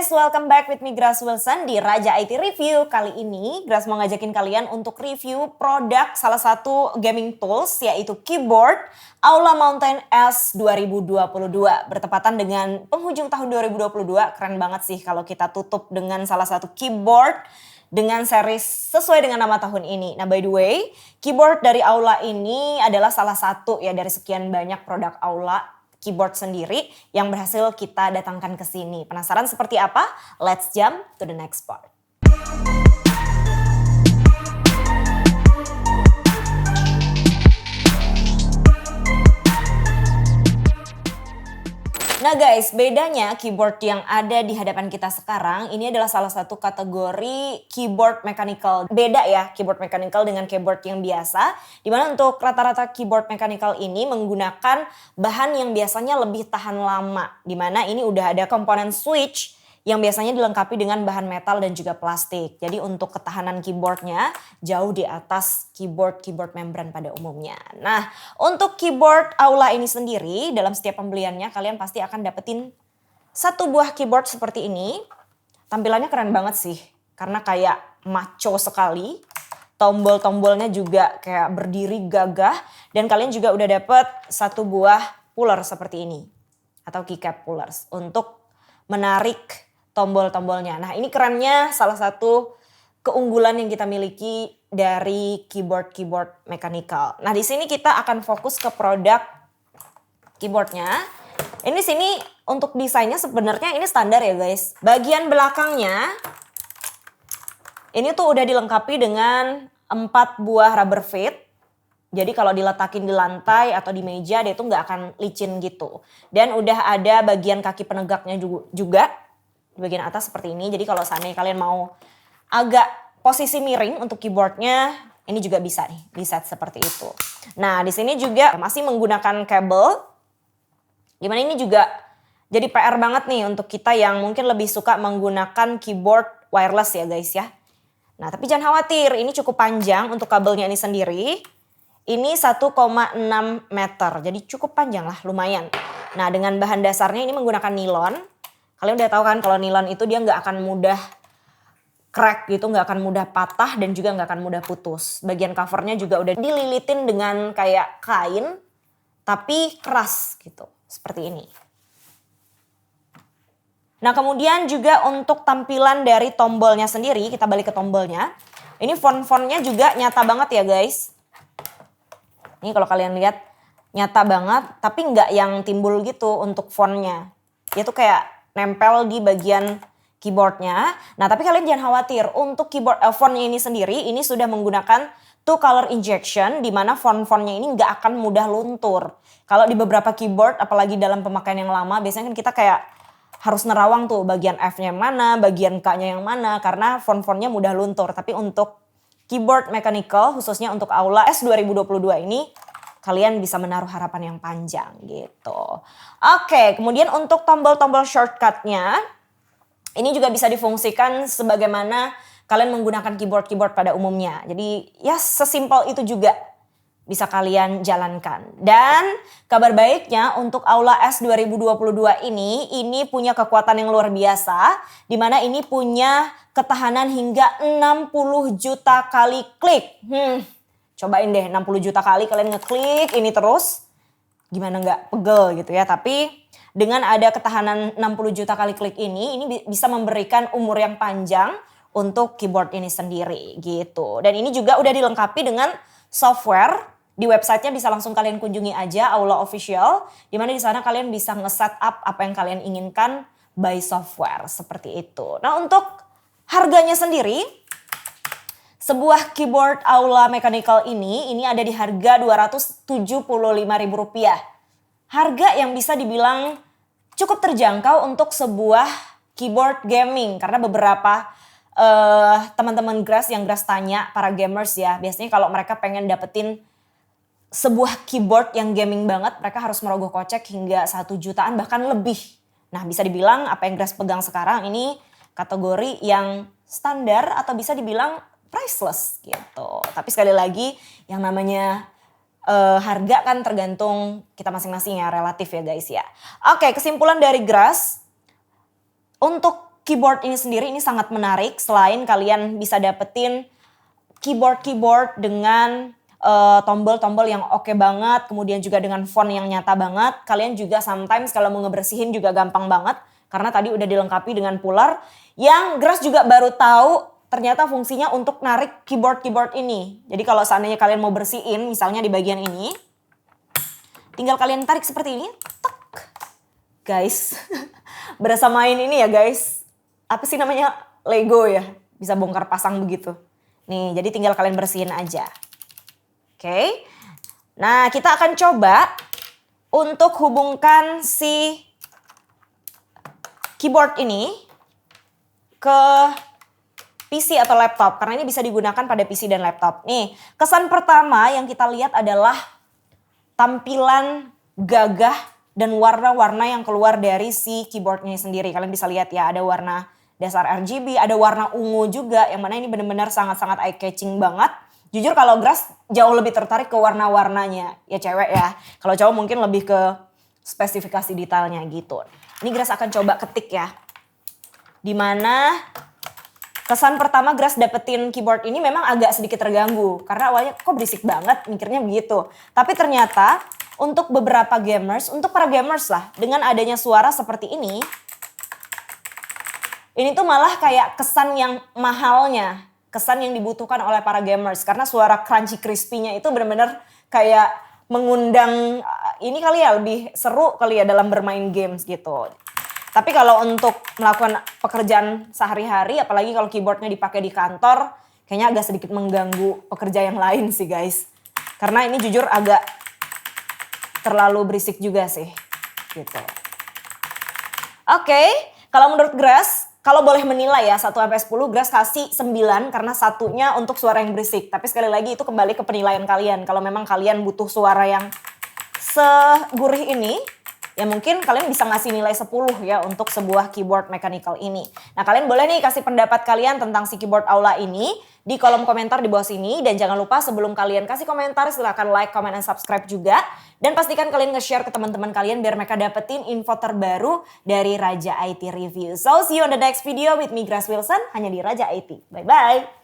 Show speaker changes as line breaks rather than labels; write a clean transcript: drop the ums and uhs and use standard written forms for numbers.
welcome back with me Grace Wilson di Raja IT Review. Kali ini Grace mau ngajakin kalian untuk review produk salah satu gaming tools yaitu keyboard Aula Mountain S 2022. Bertepatan dengan penghujung tahun 2022, keren banget sih kalau kita tutup dengan salah satu keyboard dengan series sesuai dengan nama tahun ini. Nah, by the way, keyboard dari Aula ini adalah salah satu ya dari sekian banyak produk Aula keyboard sendiri yang berhasil kita datangkan ke sini. Penasaran seperti apa? Let's jump to the next part. Nah guys, bedanya keyboard yang ada di hadapan kita sekarang ini adalah salah satu kategori keyboard mechanical. Beda ya keyboard mechanical dengan keyboard yang biasa. Dimana untuk rata-rata keyboard mechanical ini menggunakan bahan yang biasanya lebih tahan lama. Dimana ini udah ada komponen switch yang biasanya dilengkapi dengan bahan metal dan juga plastik. Jadi untuk ketahanan keyboardnya jauh di atas keyboard membran pada umumnya. Nah, untuk keyboard Aula ini sendiri dalam setiap pembeliannya kalian pasti akan dapetin satu buah keyboard seperti ini. Tampilannya keren banget sih karena kayak macho sekali. Tombol-tombolnya juga kayak berdiri gagah dan kalian juga udah dapet satu buah puller seperti ini atau keycap pullers untuk menarik tombol-tombolnya. Nah, ini kerennya salah satu keunggulan yang kita miliki dari keyboard mechanical. Nah, di sini kita akan fokus ke produk keyboardnya. Ini sini untuk desainnya sebenarnya ini standar ya guys. Bagian belakangnya ini tuh udah dilengkapi dengan 4 buah rubber feet. Jadi kalau diletakin di lantai atau di meja dia tuh nggak akan licin gitu. Dan udah ada bagian kaki penegaknya juga di bagian atas seperti ini. Jadi kalau seandainya kalian mau agak posisi miring untuk keyboardnya, ini juga bisa nih di set seperti itu. Nah di sini juga masih menggunakan kabel. Dimana ini juga jadi PR banget nih untuk kita yang mungkin lebih suka menggunakan keyboard wireless ya guys ya. Nah tapi jangan khawatir, ini cukup panjang untuk kabelnya ini sendiri. Ini 1,6 meter, jadi cukup panjang lah, lumayan. Nah dengan bahan dasarnya ini menggunakan nilon. Kalian udah tahu kan kalau nilon itu dia nggak akan mudah crack gitu, nggak akan mudah patah dan juga nggak akan mudah putus. Bagian covernya juga udah dililitin dengan kayak kain, tapi keras gitu, seperti ini. Nah kemudian juga untuk tampilan dari tombolnya sendiri, kita balik ke tombolnya. Ini font-fontnya juga nyata banget ya guys. Ini kalau kalian lihat nyata banget, tapi nggak yang timbul gitu untuk fontnya. Dia tuh kayak nempel di bagian keyboardnya. Nah tapi kalian jangan khawatir, untuk keyboard fontnya ini sendiri, ini sudah menggunakan two color injection, di mana font-fontnya ini nggak akan mudah luntur. Kalau di beberapa keyboard, apalagi dalam pemakaian yang lama, biasanya kan kita kayak harus nerawang tuh bagian F-nya yang mana, bagian K-nya yang mana, karena font-fontnya mudah luntur. Tapi untuk keyboard mechanical, khususnya untuk Aula S 2022 ini, kalian bisa menaruh harapan yang panjang gitu. Oke, kemudian untuk tombol-tombol shortcutnya, ini juga bisa difungsikan sebagaimana kalian menggunakan keyboard pada umumnya. Jadi ya sesimpel itu juga bisa kalian jalankan. Dan kabar baiknya untuk Aula S 2022 ini punya kekuatan yang luar biasa. Di mana ini punya ketahanan hingga 60 juta kali klik. Cobain deh 60 juta kali kalian ngeklik ini terus. Gimana nggak pegel gitu ya. Tapi dengan ada ketahanan 60 juta kali klik ini bisa memberikan umur yang panjang untuk keyboard ini sendiri gitu. Dan ini juga udah dilengkapi dengan software. Di websitenya bisa langsung kalian kunjungi aja Aula Official. Dimana di sana kalian bisa nge-set up apa yang kalian inginkan by software seperti itu. Nah untuk harganya sendiri, sebuah keyboard Aula Mechanical ini ada di harga Rp275.000. Harga yang bisa dibilang cukup terjangkau untuk sebuah keyboard gaming. Karena beberapa teman-teman Grace yang Grace tanya, para gamers ya. Biasanya kalau mereka pengen dapetin sebuah keyboard yang gaming banget, mereka harus merogoh kocek hingga 1 jutaan bahkan lebih. Nah bisa dibilang apa yang Grace pegang sekarang ini kategori yang standar atau bisa dibilang priceless gitu. Tapi sekali lagi yang namanya harga kan tergantung kita masing-masing ya, relatif ya guys ya. Oke, kesimpulan dari Grace, untuk keyboard ini sendiri ini sangat menarik. Selain kalian bisa dapetin keyboard dengan tombol-tombol yang oke banget, kemudian juga dengan font yang nyata banget. Kalian juga sometimes kalau mau ngebersihin juga gampang banget. Karena tadi udah dilengkapi dengan puller. Yang Grass juga baru tahu ternyata fungsinya untuk narik keyboard ini. Jadi kalau seandainya kalian mau bersihin misalnya di bagian ini. Tinggal kalian tarik seperti ini. Tek. Guys, berasa main ini ya guys. Apa sih namanya? Lego ya. Bisa bongkar pasang begitu. Nih jadi tinggal kalian bersihin aja. Oke. Nah kita akan coba untuk hubungkan si keyboard ini ke PC atau laptop. Karena ini bisa digunakan pada PC dan laptop. Nih, kesan pertama yang kita lihat adalah tampilan gagah dan warna-warna yang keluar dari si keyboardnya sendiri. Kalian bisa lihat ya, ada warna dasar RGB, ada warna ungu juga. Yang mana ini benar-benar sangat-sangat eye-catching banget. Jujur kalau Grass jauh lebih tertarik ke warna-warnanya. Ya cewek ya. Kalau cowok mungkin lebih ke spesifikasi detailnya gitu. Ini Grass akan coba ketik ya. Dimana kesan pertama Grass dapetin keyboard ini memang agak sedikit terganggu. Karena awalnya kok berisik banget, mikirnya begitu. Tapi ternyata untuk beberapa gamers, untuk para gamers lah. Dengan adanya suara seperti ini tuh malah kayak kesan yang mahalnya. Kesan yang dibutuhkan oleh para gamers. Karena suara crunchy crispy-nya itu benar-benar kayak mengundang, ini kali ya lebih seru kali ya dalam bermain games gitu. Tapi kalau untuk melakukan pekerjaan sehari-hari, apalagi kalau keyboardnya dipakai di kantor, kayaknya agak sedikit mengganggu pekerja yang lain sih guys. Karena ini jujur agak terlalu berisik juga sih gitu. Oke, kalau menurut Grass, kalau boleh menilai ya 1-10, Grass kasih 9 karena satunya untuk suara yang berisik. Tapi sekali lagi itu kembali ke penilaian kalian. Kalau memang kalian butuh suara yang segurih ini, ya mungkin kalian bisa ngasih nilai 10 ya untuk sebuah keyboard mechanical ini. Nah kalian boleh nih kasih pendapat kalian tentang si keyboard Aula ini di kolom komentar di bawah sini. Dan jangan lupa sebelum kalian kasih komentar silahkan like, comment, dan subscribe juga. Dan pastikan kalian nge-share ke teman-teman kalian biar mereka dapetin info terbaru dari Raja IT Review. So see you on the next video with me Grass Wilson hanya di Raja IT. Bye-bye.